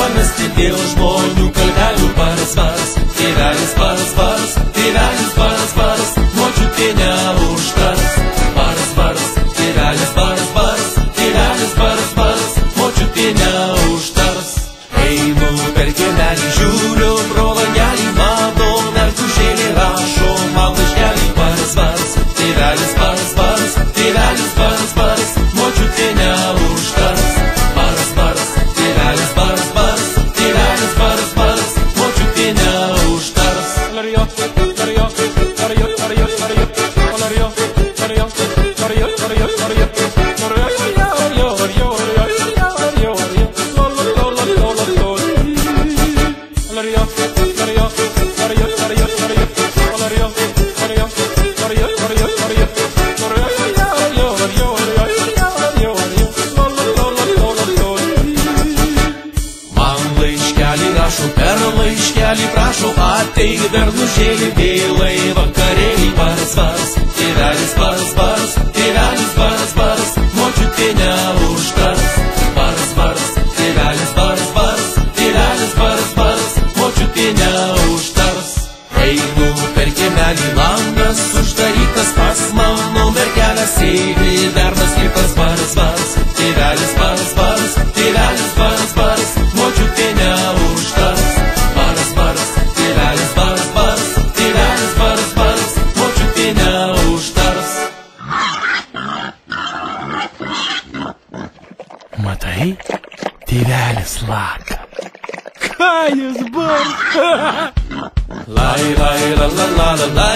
pamesti dėl žmonių kalbelių baras, baras, tėvelis baras, baras, tėvelis baras, baras, močiutė neužtars. Baras, baras, tėvelis baras, baras, tėvelis baras, baras, močiutė neužtars. Einu per kiemelį, žiūriu pro langelį, matau mergužėlė rašo man laiškelį. Baras, baras, tėvelis baras, baras, tėvelis baras, baras, močiutė neužtars. Baras, baras, tėvelis baras, baras, tėvelis baras, baras, močiutė neužtars. Per laiškelį prašo ateik bernužėlį, vėlai vakarėlį. Baras, baras, tėvelis baras, baras, tėvelis baras, baras, močiutė neužtars. Baras, baras, tėvelis baras, baras, tėvelis baras, baras, močiutė neužtars. Einu per kiemelį, langas uždarytas, pas mano mergelę sėdi bernas kitas. Baras, baras, tėvelis baras, baras, tėvelis baras, baras, močiutė neužtars. Baras, baras, tėvelis baras, baras, tėvelis baras, baras, močiutė neužtars. Matai, tėvelis laka. Ką jis bus? Lai, lai, la, la, la, la, la.